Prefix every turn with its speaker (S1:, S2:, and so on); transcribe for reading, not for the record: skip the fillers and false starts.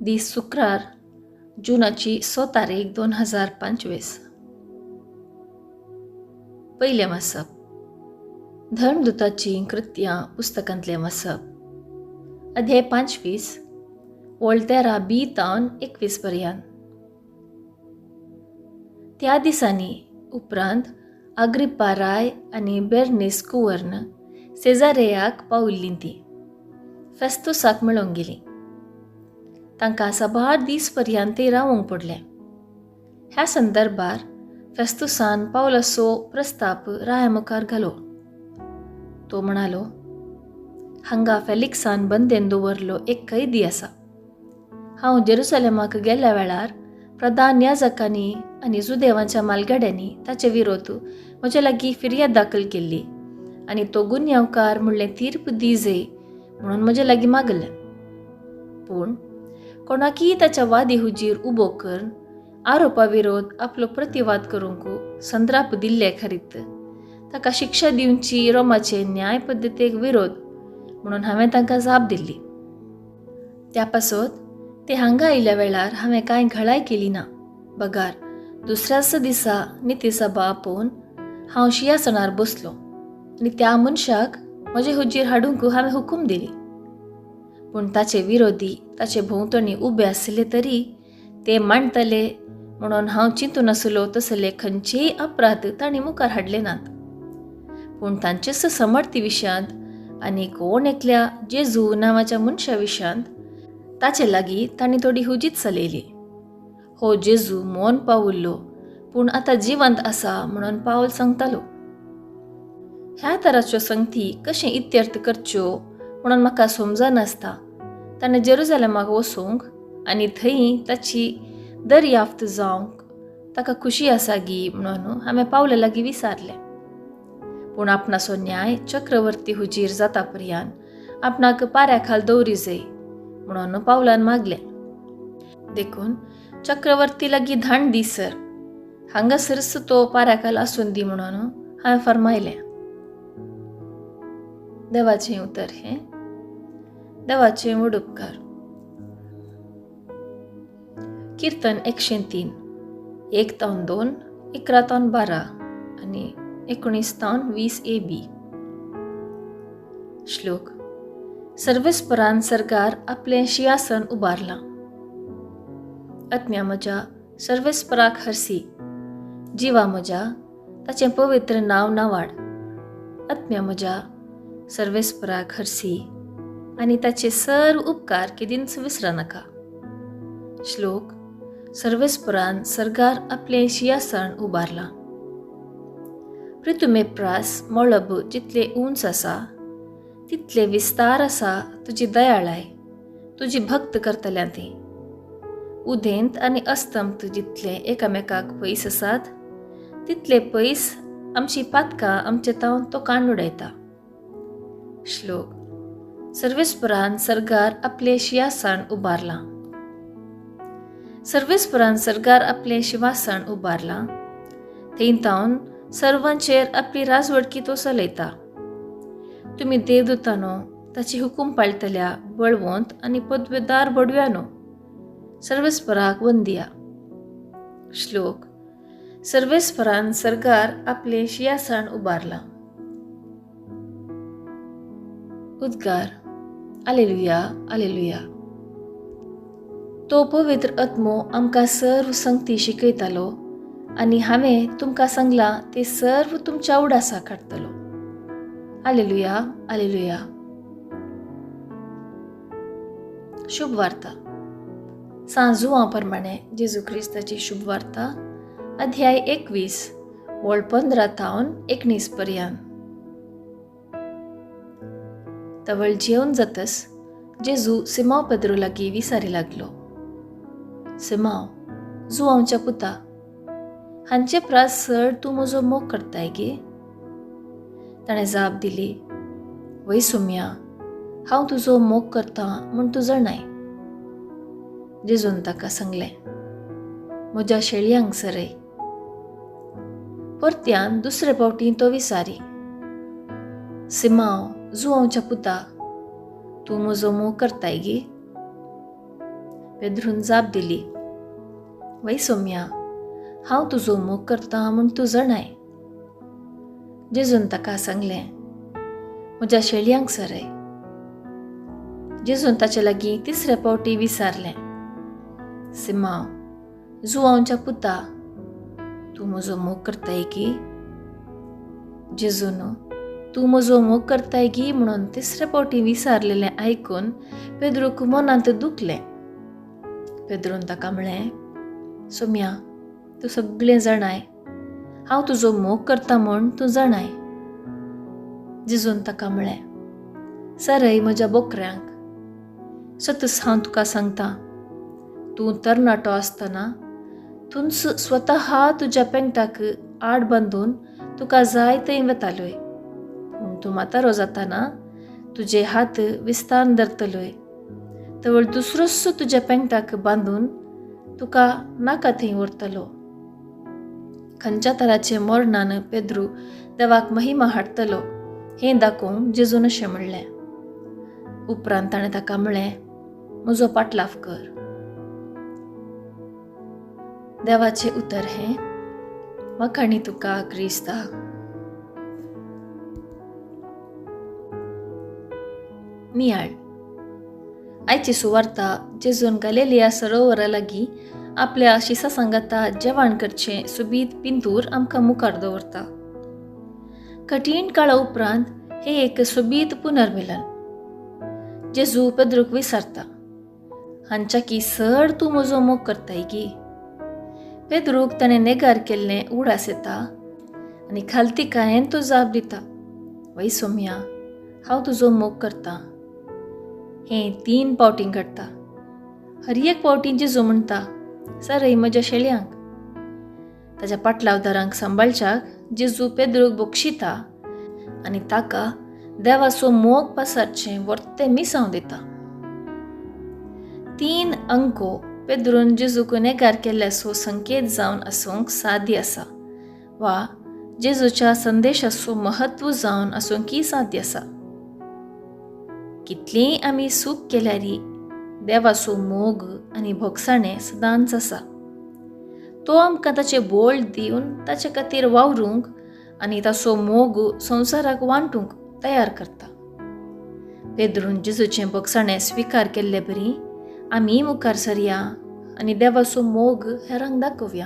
S1: दीस शुक्रार जुनाची 6 तारीख 2025. पयलें वाचप धर्मदुताची कृत्यां पुस्तकांतलें वाचप अध्याय 25 वोल्तेरा बी तावन 21 पर्यंत. त्या दिसांनी उपरांत अग्रिप्पा राय आनी बेर्नीस कुवर्ण सेजारेयाक पावल्लीं ती फेस्तुसाक मेळोंक गेलीं. तांकां साबार दीस पर्यंत ते रावूंक पडलें. ह्या संदर्भार फेस्तुसान पावलाचो प्रस्ताप राया मुखार घालो. तो म्हणालो, हांगा फेलिक्सान बंदेन दवरलो एक कैदी आसा. हांव जेरुसलेमाक गेल्ल्या वेळार प्रधान याजकांनी आनी जुदेवांच्या मालगाड्यांनी ताचे विरोध म्हजे लागीं फिर्याद दाखल केल्ली आनी तो गुन्यांवकार म्हणलें तीर्प दिजे म्हणून म्हजे लागीं मागलें. पूण कोणाकीय ताच्या वादी हुजीर उबो करून आरोपा विरोध आपलो प्रतिवाद करूंक संद्राप दिल्ले खरीत ताका शिक्षा दिवची रोमाचे न्याय पद्दतीक विरोध म्हणून हांवें तांकां जाप दिल्ली. त्या पासत ते हांगा आयिल्ल्या वेळार हांवें कांय घाळाय केली ना. बगार दुसऱ्याच दिसा नितीसभा आपोवन हांव शिंयासणार बसलो आनी त्या मनशाक म्हजे हुजीर हाडूंक हांवें हुकूम दिली. पूण ताचे विरोधी ताचे भोंवतणी उबे आसले तरी ते मांडटले म्हणून हांव चिंतून आसलो तसले खंयचेय अपराध तांणी मुखार हाडले नात. पूण तांचेच समर्थी विशयांत आनी कोण एकल्या जेजू नांवाच्या मनशा विशयांत ताचे लागीं तांणी थोडी हुजीत चलयली. हो जेजू मोन पावुल्लो पूण आतां जिवंत आसा म्हणून पावल सांगतालो. ह्या तराच्यो संगती कशें इत्यर्थ करच्यो म्हणून म्हाका समजनासता ताणें जेरुसलेमाक वचूंक आनी थंय ताची दर्याफ्त जावंक ताका खुशी आसा गी म्हणून हांवें पावला लागीं विचारलें. पूण आपणाचो न्याय चक्रवर्ती हुजीर जाता पर्यंत आपणाक पाऱ्या खाल दवरी जाय म्हणून पावलान मागलें. देखून चक्रवर्ती लागीं धाण दिसर हांगासरच तो पाऱ्या खाल आसून दी म्हणून हांवें फरमायलें. देवाचें उतर हें. देवाचें व्हड उपकार. कीर्तन 103 1-2 11-12 आनी 19-20 AB. श्लोक. सर्वेस्परान सरकार आपलें शिंयासन उबारलां. आत्म्या म्हज्या सर्वेस्पराक हरसी. जिवा म्हज्या ताचें पवित्र नांव नावाड. आत्म्या म्हज्या सर्वेस्पराक हरसी आनी ताचे सर्व उपकार केदींच विसर नाका. श्लोक. सर्वेस्परान सरकार आपलें शिंयासन उबारलां. पृथुमेप्रास मळब जितले उंच आसा तितले विस्तार आसा तुजी दयाळाय तुजी भक्त करतल्यां ती. उदेंत आनी अस्तंत जितले एकामेकाक पयस आसात तितले पयस आमची पातकां आमचे तावन तो काण उडयता. श्लोक. सर्वेस्परान सरकार आपलें शिंयासन उबारलां. सर्वेस्परान सरकार आपलें शिंयासन उबारलां. थंय तावन सर्वांचेर आपली राजवडकी तो चलयता. तुमी देवदूतानो ताची हुकूम पाळटल्या बळवंत आनी पदवेदार बडव्यानो सर्वेस्पराक वंदिया. श्लोक. सर्वेस्परान सरकार आपलें शिंयासन उबारलां. उद्गार. आलेलुया आलेलुया. तो पवित्र आत्मो आमकां सर्व संगती शिकयतालो आनी हांवें तुमकां सांगलां ते सर्व तुमच्या उडासाक हाडटलो. आलेलुया आलेलुया. शुभ वार्ता. सांजुवां प्रमाणे जेजू क्रिस्ताची शुभ वार्ता अध्याय 21 वळ 15-19 पर्यंत. तवळ जेवण जातस जेजू सिमांव पेद्रो लागीं विचारी लागलो. सिमांव, जुआंवच्या पुता, हांचे प्रास चड तूं म्हजो मोग करताय गे? ताणें जाप दिली, वय सुम्या, हांव तुजो मोग करतां म्हूण तूं जाणाय. जेजून ताका सांगलें, म्हज्या शेळयांक सरय. परत्यान दुसरे फावटी तो विचारी, सिमांव, जुआंवच्या पुता, तूं म्हजो मोग करताय गे? पेद्रून जाप दिली, वै सौम्या, हांव तुजो मोग करतां म्हूण तूं जाणाय. जेजून ताका सांगलें, म्हज्या शेळयांक सरय. जेजून ताचे लागीं तिसरे फावटी विचारलें, सिमांव, जुआंवच्या पुता, तूं म्हजो मोग करताय की? जेजून तूं म्हजो मोग करताय की म्हणून तिसरे फावटी विचारलेलें आयकून पेद्रूक मनांत दुखलें. पेद्रून ताका म्हळें, सौम्या, तूं सगळें जाणाय, हांव तुजो मोग करतां म्हूण तूं जाणाय. जेजून ताका म्हळें, सरय म्हज्या बोकऱ्यांक. सतस हांव तुका सांगतां, तूं तरणाटो आसतना तूंच स्वता तुज्या पेंगटाक आड बांदून तुका जाय थंय वतालोय. पूण तूं म्हातारो जाताना तुजे हात विस्तान धरतलोय, तवळ दुसरोच तुज्या पेंगटाक बांदून तुका नाका थंय व्हरतलो. खंयच्या तराचे मरणान पेद्रू देवाक महिमा हाडटलो हें दाखोवंक जेजून अशें म्हणलें. उपरांत ताणें ताका म्हळें, म्हजो पाटलाव कर. देवाचें उतर हें. वखाणी तुका क्रिस्ता. नियाळ. आयची सुवार्ता जेजून गलिलिया सरोवरा लागीं आपल्या शिसा सांगाता जेवण करचें सुबीत पिंतूर आमकां मुखार दवरता. कठीण काळा उपरांत हें एक सुबीत पुनर्मिलन. जेजू पेद्रूक विचारता, हांच्या की सर तूं म्हजो मोग करताय की? पेद्रूक ताणें नेगार केल्लें उडास येता आनी खालतिकायेन तो जाप दिता, वै सौम्या, हांव तुजो मोग करतां. हें 3 फावटीं घडटा. हर एक फावटीं जेजू म्हणटा, सरय म्हज्या शेळयांक. ताच्या पाटलावदारांक सांबाळच्याक जेजू पेद्रूक बक्षिता आनी ताका देवाचो मोग पसारचें वर्तें मिसांव दिता. 3 अंको पेद्रून जेजूक नेगार केल्ल्याचो संकेत जावन आसूंक साध्य आसा, वा जेजूच्या संदेशाचो महत्व जावन आसूंकय साध्य आसा. कितलींय आमी चूक केल्यारी देवाचो मोग आनी भोगसाणें सदांच आसा. तो आमकां ताचे बोळ दिवन ताचे खातीर वावरूंक आनी ताचो मोग संवसाराक वांटूंक तयार करता. पेद्रून जेजूचें भोगसाणें स्विकार केल्ले बरी आमी मुखार सरया आनी देवाचो मोग हेरांक दाखोवया.